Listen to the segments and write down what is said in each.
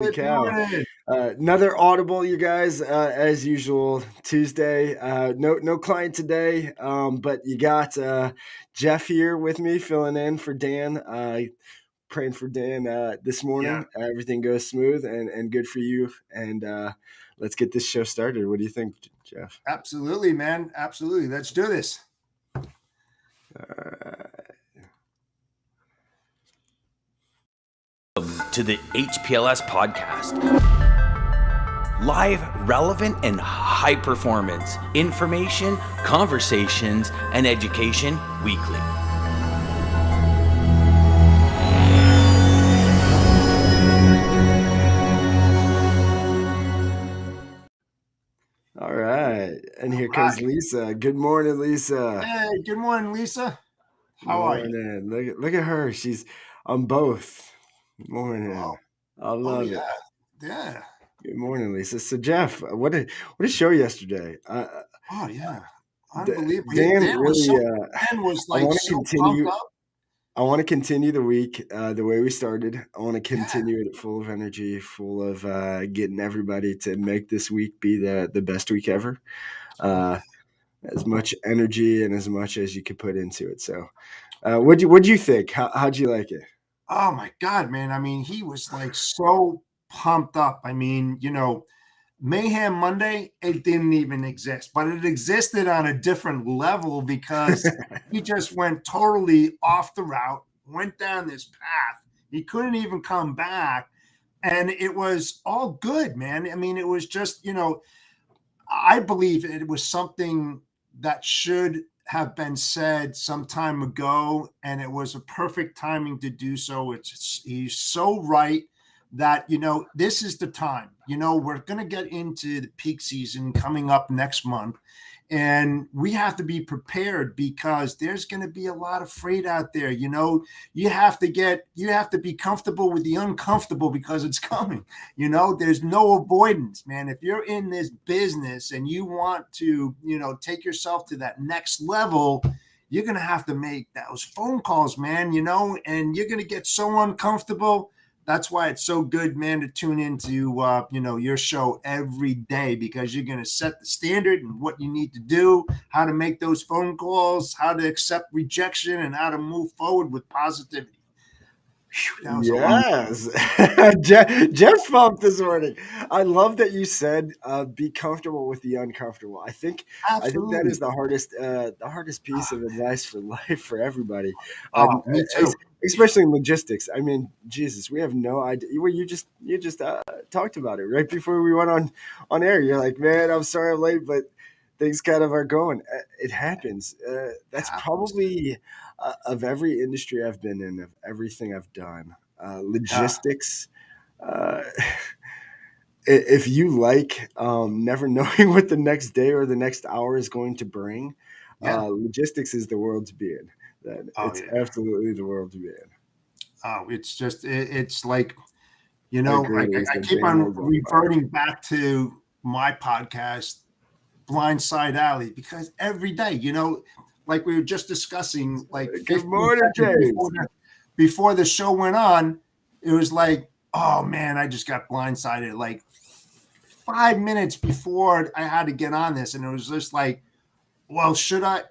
Holy Good cow. morning. Another audible, you guys, as usual, Tuesday. No client today, but you got Jeff here with me, filling in for Dan. Praying for Dan this Yeah, morning. Everything goes smooth and good for you. And let's get this show started. What do you think, Jeff? absolutely, man. Absolutely. Let's do this. To the HPLS podcast. Live, relevant, and high performance information, conversations, and education weekly. All right. And here comes Hi. Lisa. Good morning, Lisa. Hey, good morning, Lisa. How are you? Morning. Look at her. She's on both. Oh, Morning. I oh love yeah. it. Yeah. Good morning, Lisa. So Jeff, what a show yesterday. Oh, yeah. Unbelievable. Dan really. Dan was I like want to so pumped continue. up. I want to continue the week the way we started. I want to Yeah. continue it full of energy, full of getting everybody to make this week be the best week ever. Uh, as much energy and as much as you could put into it. So, what'd you think? How'd you like it? Oh my God, man. I mean, he was like so pumped up. I mean, Mayhem Monday, it didn't even exist, but it existed on a different level because he just went totally off the route, went down this path. He couldn't even come back. And it was all good, man. I mean, it was just, I believe it was something that should have been said some time ago, and it was a perfect timing to do so. He's so right that this is the time. We're going to get into the peak season coming up next month, and we have to be prepared because there's going to be a lot of freight out there. You have to be comfortable with the uncomfortable because it's coming. There's no avoidance, man. If you're in this business and you want to, take yourself to that next level, you're going to have to make those phone calls, man, and you're going to get so uncomfortable. That's why it's so good, man, to tune into, your show every day, because you're going to set the standard and what you need to do, how to make those phone calls, how to accept rejection, and how to move forward with positivity. Whew, that was a long. Yes, Jeff pumped this morning. I love that you said be comfortable with the uncomfortable. I think that is Absolutely. the hardest piece of advice for life for everybody, Oh, me too. especially in logistics. I mean, Jesus, we have no idea. You just talked about it right before we went on air. You're like, man, I'm sorry I'm late, but things kind of are going. It happens. That's Happens. probably of every industry I've been in, of everything I've done, Yeah. logistics. Uh, if you like never knowing what the next day or the next hour is going to bring, Yeah. logistics is the world to be in. Then Oh, it's yeah. absolutely the world to be in. Oh, it's just, it's like, Agreed, I Lisa. keep Dan on is on fire. reverting back to my podcast, Blindside Alley, because every day, like we were just discussing, like Good 15 morning, seconds James. before the show went on, it was like, oh man, I just got blindsided. Like 5 minutes before I had to get on this, and it was just like, well, should I?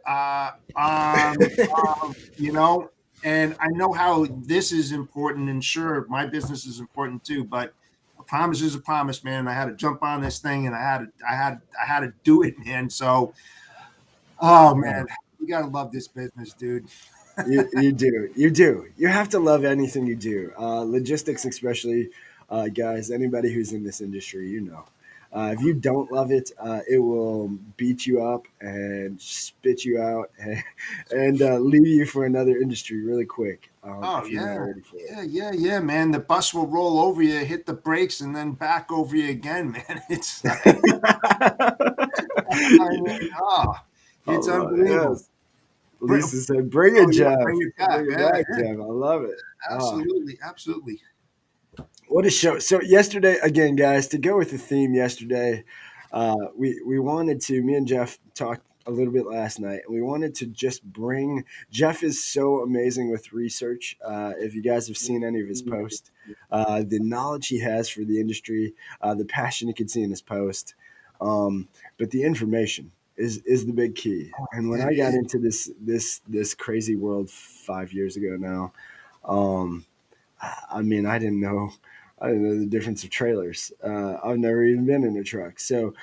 You know, and I know how this is important, and sure, my business is important too. But a promise is a promise, man. I had to jump on this thing, and I had to do it, man. So, oh man, you gotta love this business, dude. You have to love anything you do. Logistics, especially, guys. Anybody who's in this industry, if you don't love it, it will beat you up and spit you out and leave you for another industry really quick Oh if you're not yeah, ready for it. yeah, man. The bus will roll over you, hit the brakes, and then back over you again, man. It's I mean, it's All right, unbelievable. yes. Lisa said, "Bring Oh it, yeah, Jeff. bring it back. Bring it Yeah, back, yeah, Jeff. I love it." Ah, absolutely, absolutely. what a show! So yesterday, again, guys, to go with the theme yesterday, we wanted to. Me and Jeff a little bit last night, and we wanted to just bring. Jeff is so amazing with research. If you guys have seen any of his posts, the knowledge he has for the industry, the passion you can see in his post, but the information is the big key. And when It I got is. into this crazy world 5 years ago now, um, I mean, I didn't know the difference of trailers. I've never even been in a truck, so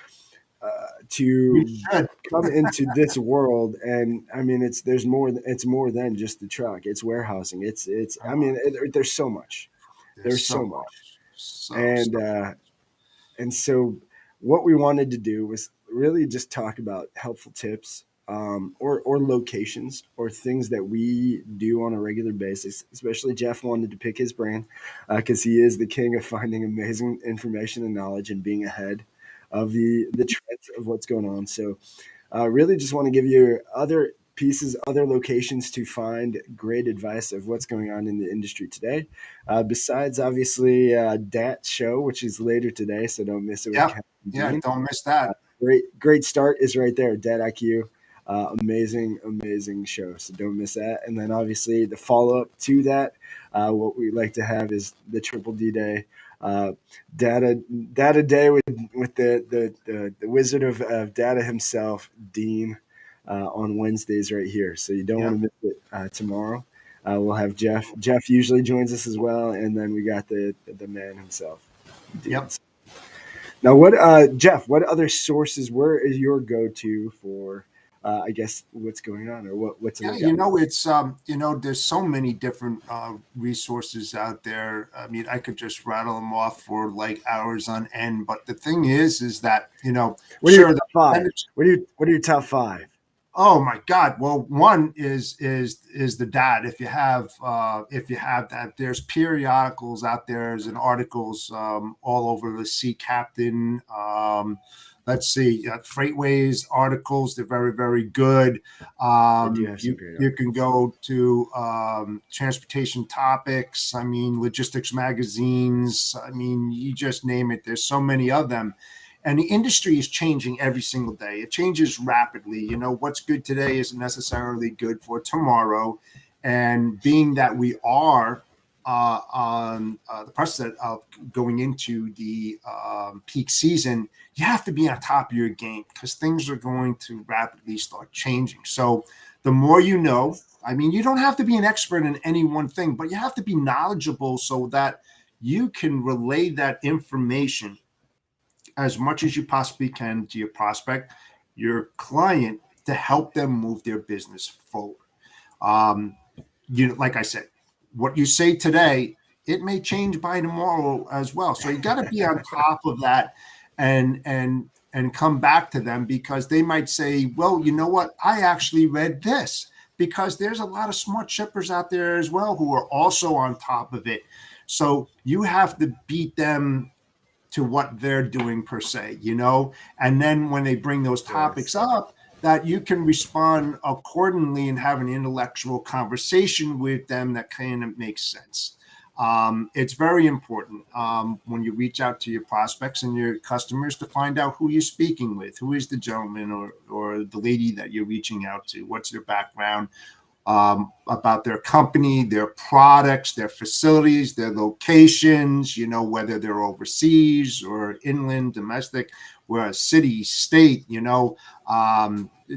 You to should. come into this world, and I mean, it's more than just the truck. It's warehousing. It's I Oh, mean, there's so much. there's There's so so much, much. So and so what we wanted to do was really just talk about helpful tips, or locations or things that we do on a regular basis. Especially Jeff wanted to pick his brain because he is the king of finding amazing information and knowledge and being ahead of the trends of what's going on. So really just want to give you other pieces, other locations to find great advice of what's going on in the industry today. Besides, obviously, Dat show, which is later today, so don't miss it with yep. Ken and Yeah, Dean. don't miss that. Great start is right there. Dat IQ, amazing show. So don't miss that. And then obviously the follow up to that, what we like to have is the Triple D Day. Uh, data day with the wizard of data himself, Dean, on Wednesdays right here. So you don't Yep. want to miss it tomorrow. We'll have Jeff. Jeff usually joins us as well, and then we got the man himself, Dean. Yep. Now, Jeff? What other sources? Where is your go-to for? I guess what's going on, or what's in Yeah, the guy? it's there's so many different resources out there. I mean, I could just rattle them off for like hours on end. But the thing is that What are your sure, the top five? percentage. What are your top five? Oh my God! Well, one is the dad. If you have that, there's periodicals out there and articles all over the Sea Captain. Let's see, Freightways articles. They're very good. I do have some great You can articles. go to transportation topics. I mean, logistics magazines. I mean, you just name it. There's so many of them. And the industry is changing every single day. It changes rapidly. What's good today isn't necessarily good for tomorrow. And being that we are on the precedent of going into the peak season, you have to be on top of your game because things are going to rapidly start changing. So the more you know, I mean, you don't have to be an expert in any one thing, but you have to be knowledgeable so that you can relay that information as much as you possibly can to your prospect, your client, to help them move their business forward. Um, like I said, what you say today, it may change by tomorrow as well. So you got to be on top of that and come back to them because they might say, well, you know what? I actually read this because there's a lot of smart shippers out there as well who are also on top of it. So you have to beat them to what they're doing per se, and then when they bring those topics Yes. up, that you can respond accordingly and have an intellectual conversation with them that kind of makes sense. It's very important when you reach out to your prospects and your customers to find out who you're speaking with, who is the gentleman or the lady that you're reaching out to, what's their background, about their company, their products, their facilities, their locations, whether they're overseas or inland, domestic, where a city, state,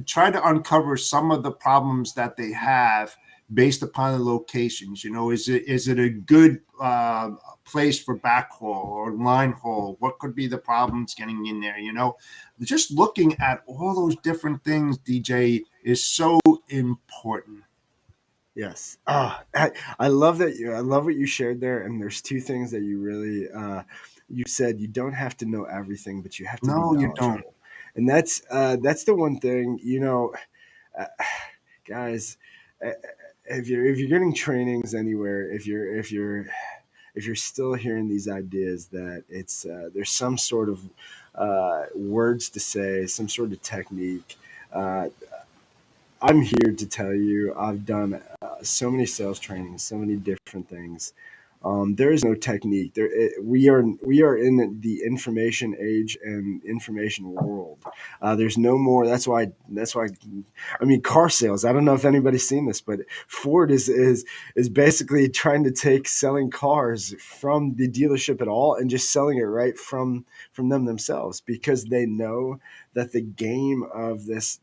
try to uncover some of the problems that they have based upon the locations. Is it a good place for backhaul or line haul? What could be the problems getting in there? Just looking at all those different things, DJ, is so important. Yes. I love that I love what you shared there. And there's two things that you really you said. You don't have to know everything, but you have to be No, you don't. knowledgeable. And that's the one thing, uh, guys. uh, if you're getting trainings anywhere, if you're still hearing these ideas that it's there's some sort of words to say, some sort of technique. Uh, I'm here to tell you, I've done so many sales trainings, so many different things. There is no technique. We are in the information age and information world. There's no more. That's why. I mean, car sales. I don't know if anybody's seen this, but Ford is basically trying to take selling cars from the dealership at all and just selling it right from them themselves, because they know that the game of this,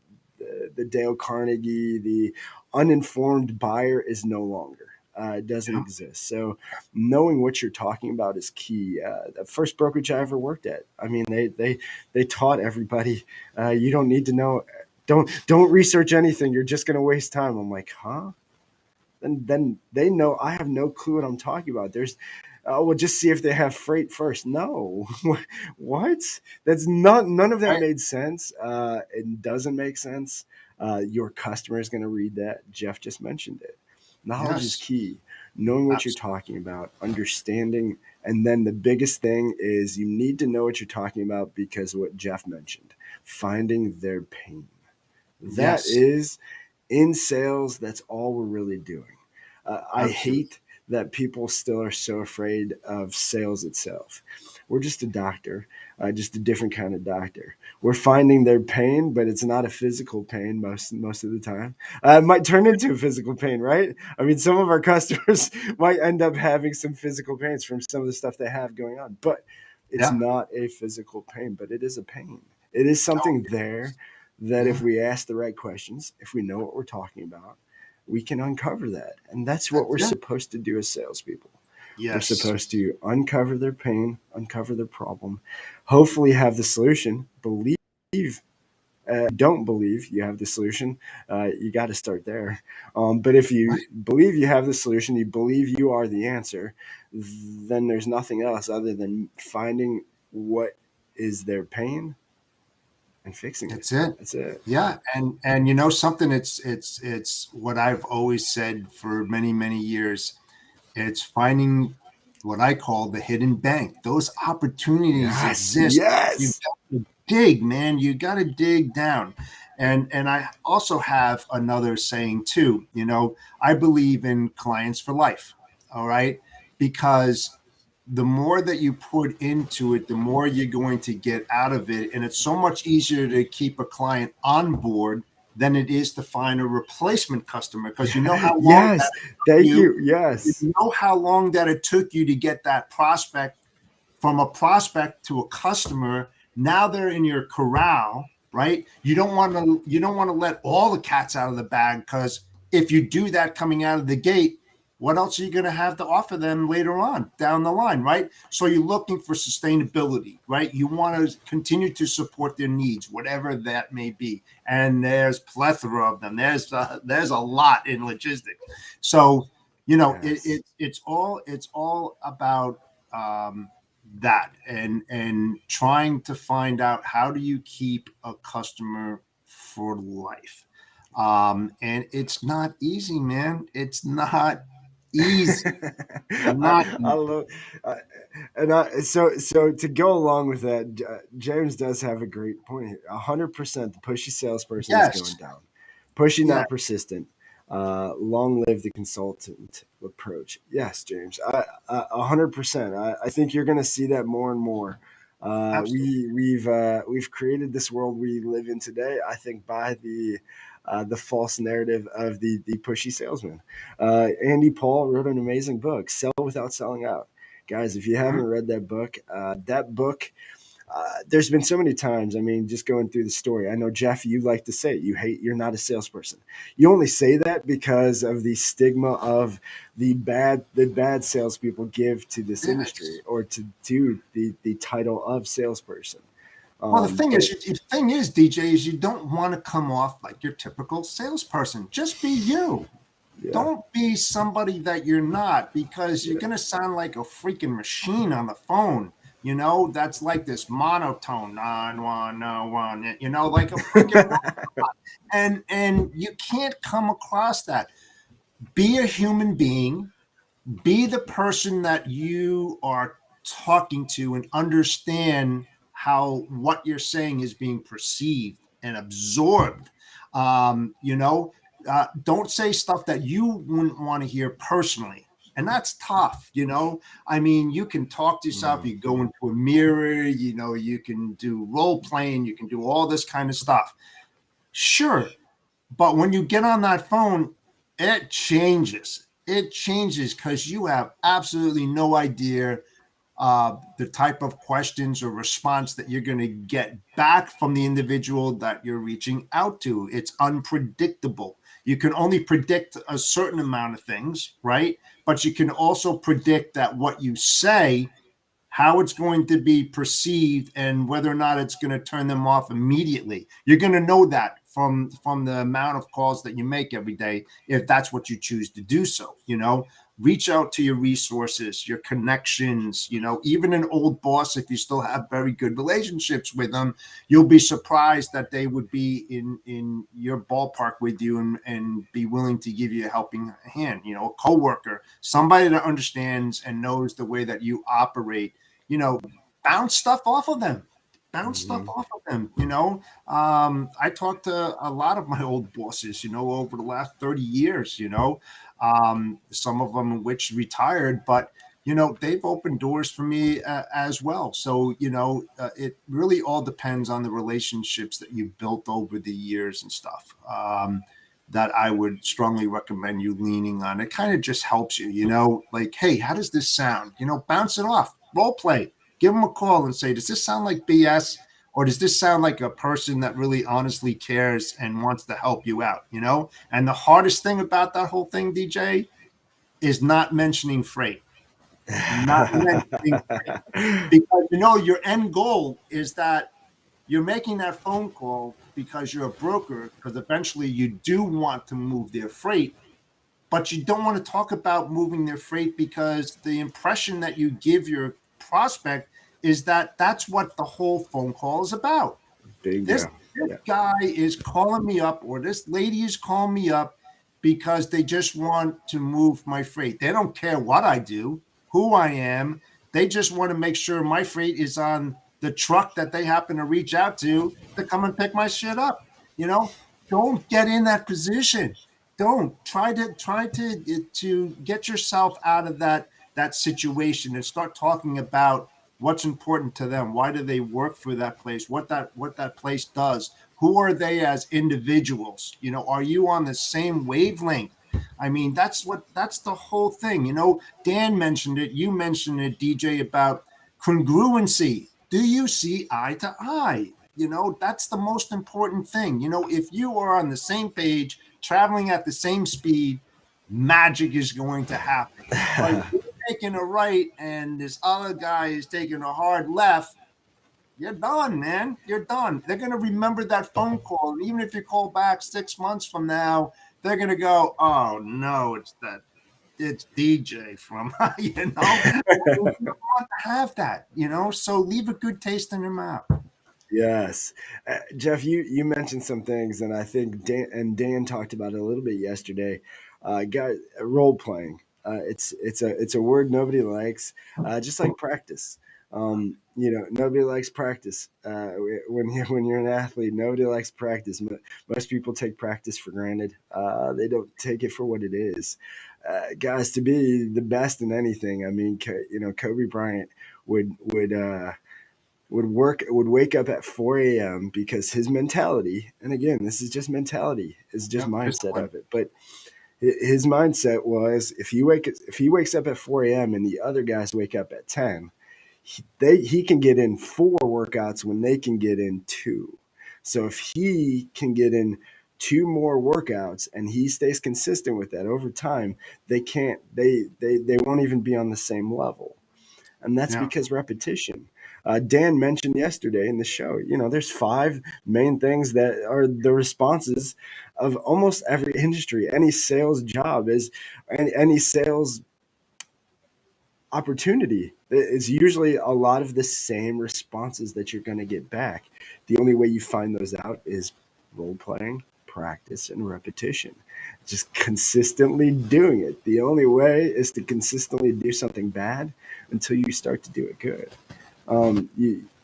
the Dale Carnegie, the uninformed buyer is no longer. It doesn't Yeah. exist. So knowing what you're talking about is key. The first brokerage I ever worked at, I mean, they taught everybody, you don't need to know. Don't research anything. You're just going to waste time. I'm like, huh? Then they know I have no clue what I'm talking about. We'll just see if they have freight first. No, what? That's not. None of that Right. made sense. It doesn't make sense. Your customer is going to read that. Jeff just mentioned it. Knowledge is Yes. key. Knowing what you're Absolutely. talking about, understanding, and then the biggest thing is you need to know what you're talking about, because what Jeff mentioned, finding their pain. That Yes. is, in sales, that's all we're really doing. I Absolutely. hate that people still are so afraid of sales itself. We're just a doctor, just a different kind of doctor. We're finding their pain, but it's not a physical pain most of the time. It might turn into a physical pain, right? I mean, some of our customers might end up having some physical pains from some of the stuff they have going on, but it's Yeah. not a physical pain, but it is a pain. It is Oh, something there that if yeah. we ask the right questions, if we know what we're talking about, we can uncover that. And that's what That's we're it. supposed to do as salespeople. We're Yes. supposed to uncover their pain, uncover their problem, hopefully have the solution. Believe, don't believe you have the solution, you got to start there. But if you Right. believe you have the solution, you believe you are the answer, then there's nothing else other than finding what is their pain and fixing it. That's it. That's it. Yeah. And you know something, it's what I've always said for many, many years. It's finding what I call the hidden bank. Those opportunities Yes, exist. You yes. got to dig, man. You got to dig down. And I also have another saying too. I believe in clients for life. All right, because the more that you put into it, the more you're going to get out of it. And it's so much easier to keep a client on board than it is to find a replacement customer, because you know how long that Yes. took Thank you. you. Yes. You know how long that it took you to get that prospect from a prospect to a customer. Now they're in your corral, right? You don't want to let all the cats out of the bag, because if you do that coming out of the gate, what else are you going to have to offer them later on down the line, right? So you're looking for sustainability, right? You want to continue to support their needs, whatever that may be. And there's plethora of them. There's a lot in logistics. So Yes. it's all about that, and trying to find out how do you keep a customer for life. And it's not easy, man. It's not easy. Not I easy. love, uh, and so to go along with that, James does have a great point here. 100%, the pushy salesperson is going Yes. down. Pushy, Yeah. not persistent. Long live the consultant approach. Yes, James, 100%. I think you're going to see that more and more. Absolutely. We've created this world we live in today, I think, by the false narrative of the pushy salesman. Andy Paul wrote an amazing book, Sell Without Selling Out. Guys, if you haven't Mhm. read that book, there's been so many times. I mean, just going through the story, I know, Jeff, you like to say it, you're not a salesperson. You only say that because of the stigma of the bad salespeople give to this industry, Yes. or to the title of salesperson. Well, But the thing is, DJ, is you don't want to come off like your typical salesperson. Just be you. yeah, Don't be somebody that you're not, because you're yeah. going to sound like a freaking machine on the phone. That's like this monotone, 911, like a freaking, and you can't come across that. Be a human being, be the person that you are talking to, and understand how what you're saying is being perceived and absorbed. Don't say stuff that you wouldn't want to hear personally. And that's tough, you know. I mean, you can talk to yourself, you go into a mirror, you know, you can do role playing, you can do all this kind of stuff. Sure. But when you get on that phone, it changes. It changes because you have absolutely no idea the type of questions or response that you're going to get back from the individual that you're reaching out to. It's unpredictable. You can only predict a certain amount of things, right? But you can also predict that what you say, how it's going to be perceived, and whether or not it's going to turn them off immediately. You're going to know that from the amount of calls that you make every day, if that's what you choose to do. So, you know, reach out to your resources, your connections, you know, even an old boss, if you still have very good relationships with them, you'll be surprised that they would be in your ballpark with you and be willing to give you a helping hand. You know, a coworker, somebody that understands and knows the way that you operate, you know, bounce stuff off of them. Bounce stuff off of them, you know. I talked to a lot of my old bosses, you know, over the last 30 years, you know, some of them which retired, but, you know, they've opened doors for me as well. So, you know, it really all depends on the relationships that you've built over the years and stuff. That I would strongly recommend you leaning on. It kind of just helps you, you know, like, hey, how does this sound? You know, bounce it off, role play, give them a call and say, does this sound like BS? Or does this sound like a person that really honestly cares and wants to help you out, you know? And the hardest thing about that whole thing, DJ, is not mentioning freight. Not mentioning freight. Because, you know, your end goal is that you're making that phone call because you're a broker, because eventually you do want to move their freight, but you don't want to talk about moving their freight because the impression that you give your prospect is that that's what the whole phone call is about. This, Bingo. this Yeah. guy is calling me up, or this lady is calling me up because they just want to move my freight. They don't care what I do, who I am. They just want to make sure my freight is on the truck that they happen to reach out to come and pick my shit up. You know, don't get in that position. Don't try to get yourself out of that situation and start talking about what's important to them. Why do they work for that place? What that place does? Who are they as individuals? You know, are you on the same wavelength? I mean, that's the whole thing. You know, Dan mentioned it, you mentioned it, DJ, about congruency. Do you see eye to eye? You know, that's the most important thing. You know, if you are on the same page, traveling at the same speed, magic is going to happen. But if you're taking a right and this other guy is taking a hard left, you're done, man. You're done. They're going to remember that phone call. And even if you call back 6 months from now, they're going to go, oh, no, it's DJ from, you know, you don't want to have that, you know, so leave a good taste in your mouth. Yes, Jeff, you mentioned some things, and I think Dan talked about it a little bit yesterday. Guys, role playing. It's a word nobody likes, just like practice. You know, nobody likes practice. When you're an athlete, nobody likes practice. Most people take practice for granted. They don't take it for what it is. Guys, to be the best in anything, I mean, you know, Kobe Bryant would wake up at 4 a.m. because his mentality, and again, this is just mentality, is just Yep, mindset discipline. of it. But his mindset was if he wakes up at 4 a.m. and the other guys wake up at 10, he can get in 4 workouts when they can get in 2. So if he can get in 2 more workouts and he stays consistent with that over time, they won't even be on the same level. And that's Yeah. because repetition. Dan mentioned yesterday in the show, you know, there's 5 main things that are the responses of almost every industry. Any sales job is, any sales opportunity is usually a lot of the same responses that you're going to get back. The only way you find those out is role playing, practice, and repetition. Just consistently doing it. The only way is to consistently do something bad until you start to do it good.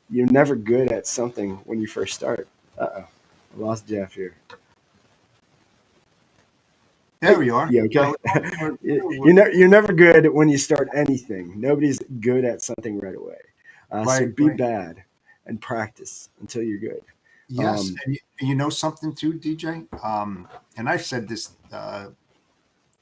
You're never good at something when you first start. Uh-oh, I lost Jeff here. There we are. You okay? You're never good when you start anything. Nobody's good at something right away. So Right, be right. bad and practice until you're good. Yes, and you know something too, DJ. And I've said this,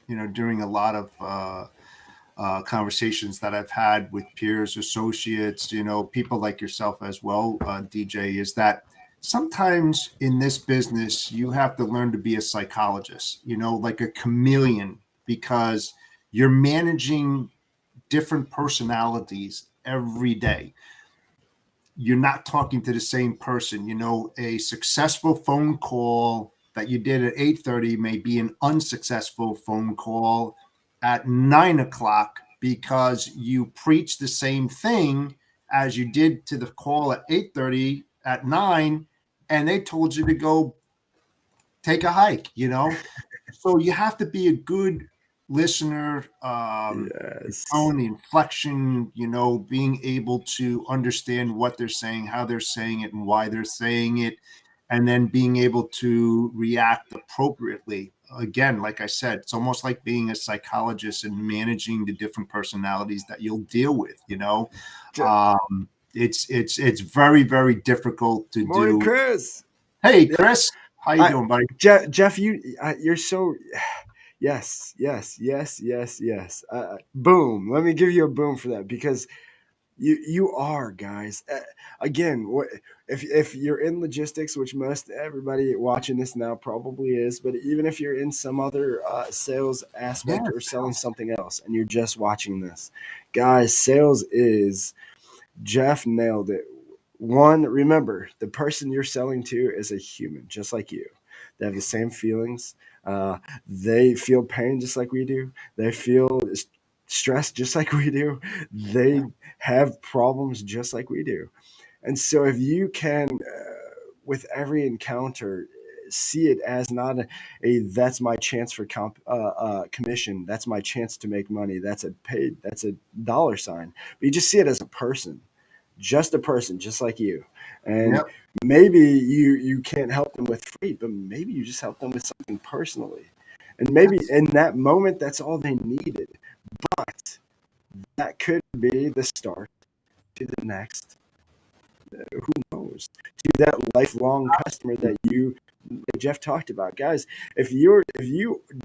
during a lot of conversations that I've had with peers, associates, people like yourself as well, DJ, is that sometimes in this business, you have to learn to be a psychologist, like a chameleon, because you're managing different personalities every day. You're not talking to the same person. A successful phone call that you did at 8:30 may be an unsuccessful phone call at 9 o'clock because you preach the same thing as you did to the call at 8:30 at 9, and they told you to go take a hike. So you have to be a good listener, the Yes. tone, the inflection, being able to understand what they're saying, how they're saying it, and why they're saying it, and then being able to react appropriately. Again, like I said, it's almost like being a psychologist and managing the different personalities that you'll deal with. It's very, very difficult to Morning, do. Chris. Hey, Yeah, Chris, how you doing, buddy? Jeff, you're so. Yes, yes, yes, yes, yes. Boom. Let me give you a boom for that because you are, guys. Again, if you're in logistics, which most everybody watching this now probably is, but even if you're in some other sales aspect Yeah, or selling something else, and you're just watching this, guys, sales is. Jeff nailed it. One, remember, the person you're selling to is a human, just like you. They have the same feelings. Uh, they feel pain just like we do. They feel stress just like we do. They have problems just like we do. And so, if you can, with every encounter, see it as not a that's my chance for commission. That's my chance to make money. That's a paid. That's a dollar sign. But you just see it as a person just like you, and yep, maybe you can't help them with freight, but maybe you just help them with something personally, and maybe yes, in that moment that's all they needed, but that could be the start to the next, who knows, to that lifelong customer that Jeff talked about. Guys, if you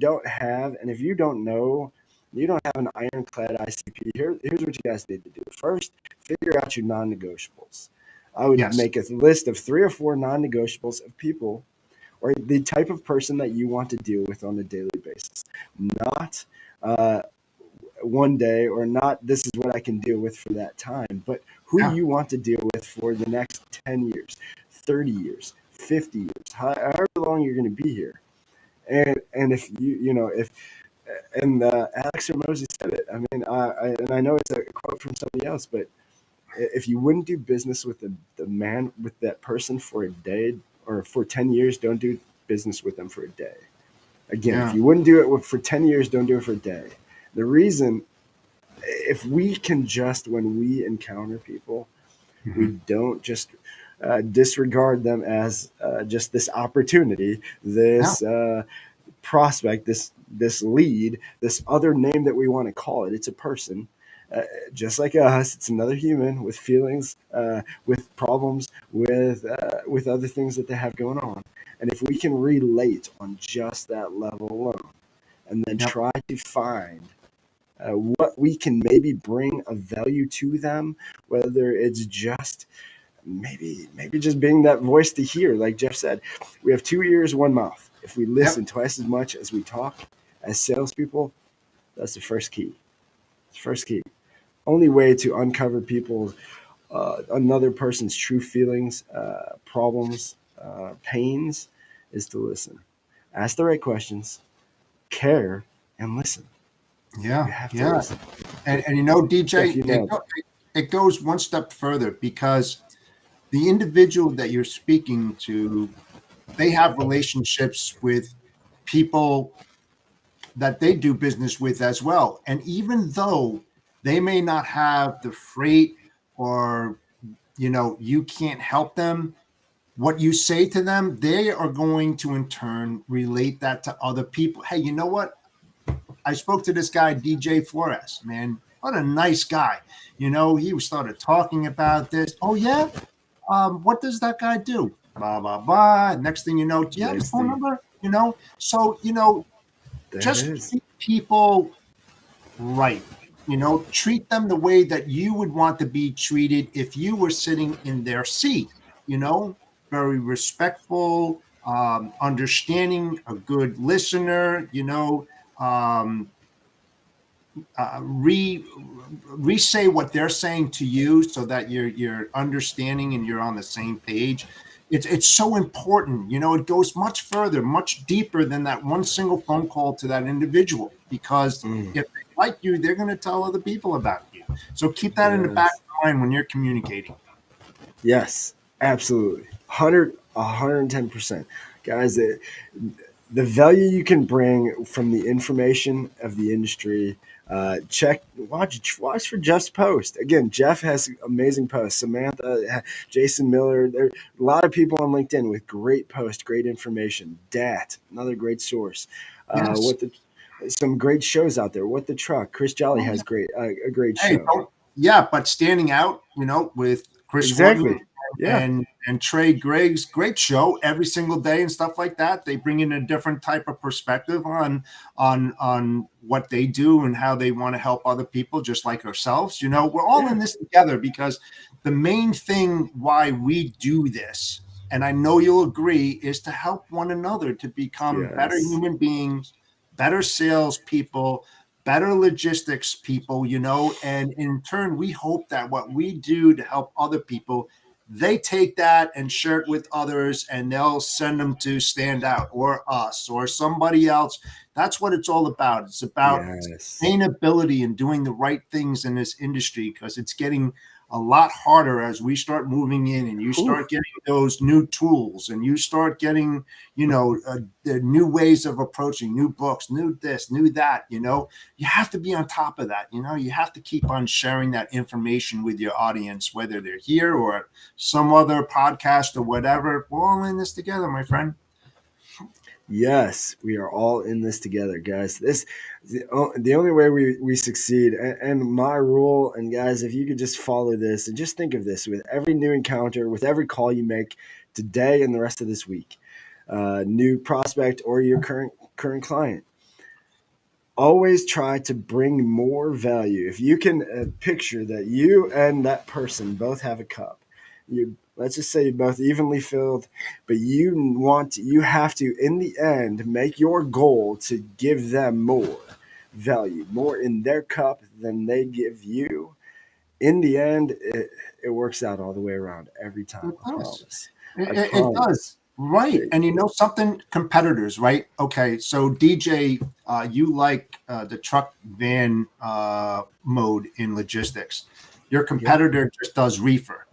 don't have, and if you don't know, you don't have an ironclad ICP. Here's what you guys need to do. First, figure out your non-negotiables. I would yes. make a list of 3 or 4 non-negotiables of people or the type of person that you want to deal with on a daily basis. Not uh, one day, or not this is what I can deal with for that time, but who Yeah. you want to deal with for the next 10 years, 30 years, 50 years, however long you're going to be here. And if if and Alex Hormozy said it. I mean, and I know it's a quote from somebody else, but if you wouldn't do business with the man, with that person for a day or for 10 years, don't do business with them for a day. Again, if Yeah. you wouldn't do it for 10 years, don't do it for a day. The reason, if we can just, when we encounter people, we Mhm. don't just disregard them as just this opportunity, Yeah. this prospect, this lead, this other name that we want to call it. It's a person, just like us. It's another human with feelings, with problems, with other things that they have going on. And if we can relate on just that level alone, and then Yep. try to find what we can maybe bring of value to them, whether it's just maybe just being that voice to hear, like Jeff said, we have 2 ears, one mouth. If we listen Yep. twice as much as we talk as salespeople, that's the first key. It's the first key. Only way to uncover people's another person's true feelings, problems, pains, is to listen. Ask the right questions, care, and listen. Yeah. You have to Yeah. listen. And Jeff, DJ, you nailed it. it goes one step further because the individual that you're speaking to, they have relationships with people that they do business with as well. And even though they may not have the freight, or you can't help them, what you say to them, they are going to in turn relate that to other people. Hey, you know what? I spoke to this guy, DJ Flores, man. What a nice guy. He started talking about this. Oh, yeah? What does that guy do? Blah, blah, blah. Next thing you know, do you have his Next phone thing, number? So, there it just is. treat people right. Treat them the way that you would want to be treated if you were sitting in their seat. Very respectful, understanding, a good listener. Um, re-say what they're saying to you so that you're understanding and you're on the same page. It's so important. It goes much further, much deeper than that one single phone call to that individual, because Mm, if they like you, they're going to tell other people about you. So keep that in the back yes. of the mind when you're communicating. Yes, absolutely. 110%. Guys, the value you can bring from the information of the industry. Watch for Jeff's post. Again, Jeff has amazing posts. Samantha, Jason Miller, there are a lot of people on LinkedIn with great posts, great information. Dat, another great source. Yes. What the Some great shows out there. What the Truck? Chris Jolly Oh, has a great hey, show. yeah, but standing out, with Chris Horton Exactly. Yeah. and Trey Griggs, great show every single day and stuff like that. They bring in a different type of perspective on what they do and how they want to help other people, just like ourselves. We're all Yeah. in this together, because the main thing why we do this, and I know you'll agree, is to help one another to become better Yes. human beings, better salespeople, better logistics people, and in turn, we hope that what we do to help other people, they take that and share it with others, and they'll send them to Stand Out or us or somebody else. That's what it's all about. It's about Yes. sustainability and doing the right things in this industry, because it's getting a lot harder as we start moving in and you Whew. start getting those new tools and you start getting, the new ways of approaching, new books, new this, new that. You have to be on top of that. You have to keep on sharing that information with your audience, whether they're here or some other podcast or whatever. We're all in this together, my friend. Yes, we are all in this together, guys. The only way we succeed. And my rule, and guys, if you could just follow this and just think of this with every new encounter, with every call you make today and the rest of this week, new prospect or your current client, always try to bring more value. If you can picture that you and that person both have a cup, let's just say you're both evenly filled, but you have to, in the end, make your goal to give them more value, more in their cup than they give you. In the end, it works out all the way around every time. It I does. promise. I It does. promise. Right. It- And something, competitors, right? Okay. So DJ, you like the truck van mode in logistics. Your yeah. competitor just does reefer.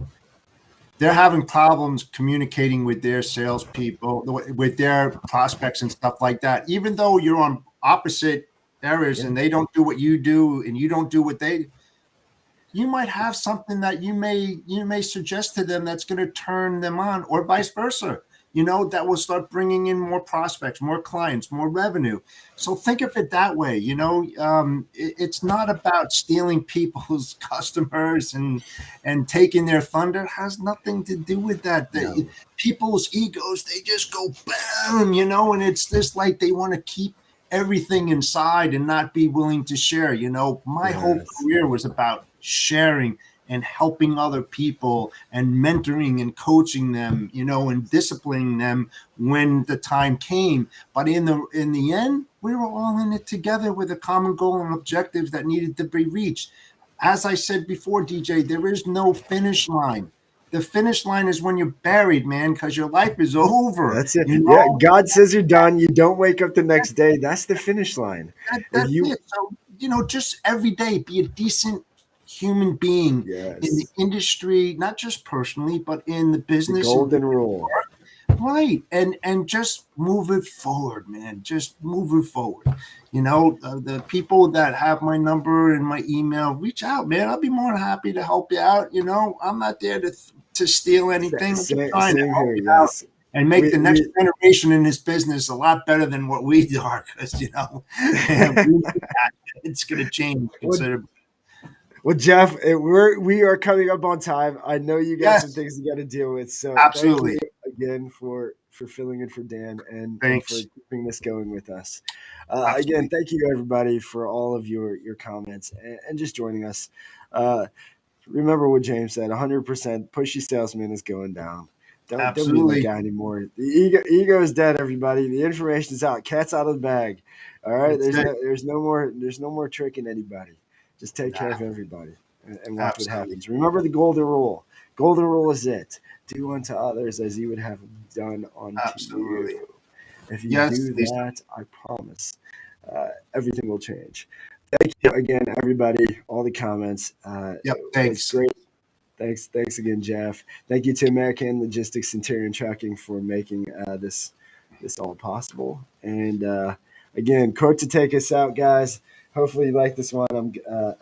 They're having problems communicating with their salespeople, with their prospects and stuff like that. Even though you're on opposite areas Yeah. and they don't do what you do and you don't do what they, you might have something that you may suggest to them that's going to turn them on, or vice versa. That will start bringing in more prospects, more clients, more revenue. So think of it that way. It's not about stealing people's customers and taking their thunder. It has nothing to do with that. No. People's egos, they just go boom, and it's just like they want to keep everything inside and not be willing to share. My whole Yes. career was about sharing and helping other people and mentoring and coaching them, and disciplining them when the time came. But in the end, we were all in it together with a common goal and objectives that needed to be reached. As I said before, DJ, there is no finish line. The finish line is when you're buried, man, because your life is over. That's it. Yeah, God says you're done. You don't wake up the next day. That's the finish line. If That's you, it. So, just every day be a decent human being in the yes, industry, not just personally, but in the the business and golden rule. right. And just move it forward, man. Just move it forward. The people that have my number and my email, reach out, man. I'll be more than happy to help you out. I'm not there to to steal anything. We're just trying to Same help here, you out yes. and make the next generation in this business a lot better than what we are, because it's going to change considerably. Well, Jeff, we are coming up on time. I know you got some Yes, things you got to deal with. So absolutely. thank you again for filling in for Dan and for Thanks. keeping this going with us. Absolutely. Again, thank you everybody for all of your comments and just joining us. Remember what James said: 100% pushy salesman is going down. Don't be that Absolutely. guy anymore. The ego is dead. Everybody, the information is out. Cat's out of the bag. All right, That's it. there's no more tricking anybody. Just take care of everybody and watch what Absolutely. happens. Remember the golden rule. Golden rule is it: do unto others as you would have them done unto Absolutely. you. If you Yes, do these- that, I promise everything will change. Thank you again, everybody. All the comments. Yep. It was Thanks. great. Thanks again, Jeff. Thank you to American Logistics Centurion Trucking for making this all possible. And again, quote to take us out, guys. Hopefully you like this one. I'm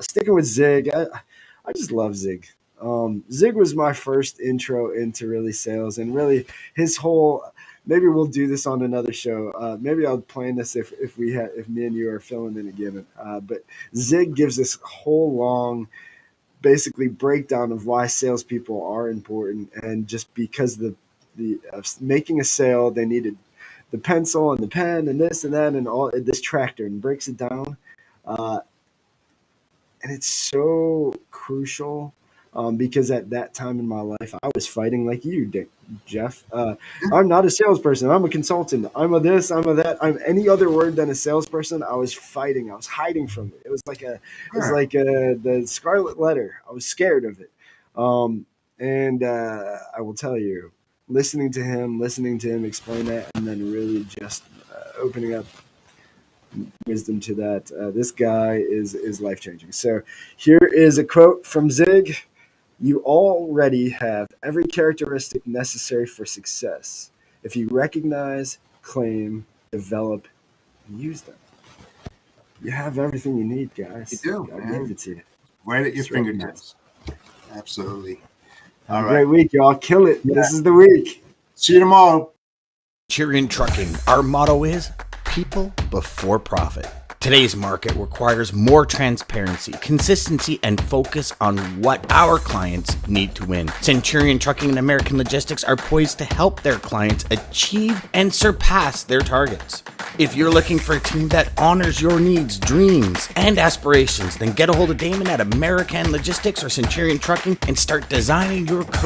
sticking with Zig. I just love Zig. Zig was my first intro into really sales, and really his whole. Maybe we'll do this on another show. Maybe I'll plan this if me and you are filling in again. But Zig gives this whole long, basically breakdown of why salespeople are important, and just because the making a sale, they needed the pencil and the pen and this and that and all this tractor, and breaks it down, uh, and it's so crucial because at that time in my life, I was fighting like you, Jeff. I'm not a salesperson. I'm a consultant. I'm a this. I'm a that. I'm any other word than a salesperson. I was fighting. I was hiding from it. It was like the Scarlet Letter. I was scared of it. And I will tell you, listening to him explain that, and then really just opening up wisdom to that. This guy is life changing. So here is a quote from Zig. You already have every characteristic necessary for success if you recognize, claim, develop, and use them. You have everything you need, guys. You do, God man. gave it to you. Right at your It's really fingertips. Absolutely. Have All a great right. week, y'all. Kill it. Yeah. This is the week. See you tomorrow. Centurion Trucking, our motto is people before profit. Today's market requires more transparency, consistency, and focus on what our clients need to win. Centurion Trucking and American Logistics are poised to help their clients achieve and surpass their targets. If you're looking for a team that honors your needs, dreams, and aspirations, then get a hold of Daman at American Logistics or Centurion Trucking and start designing your career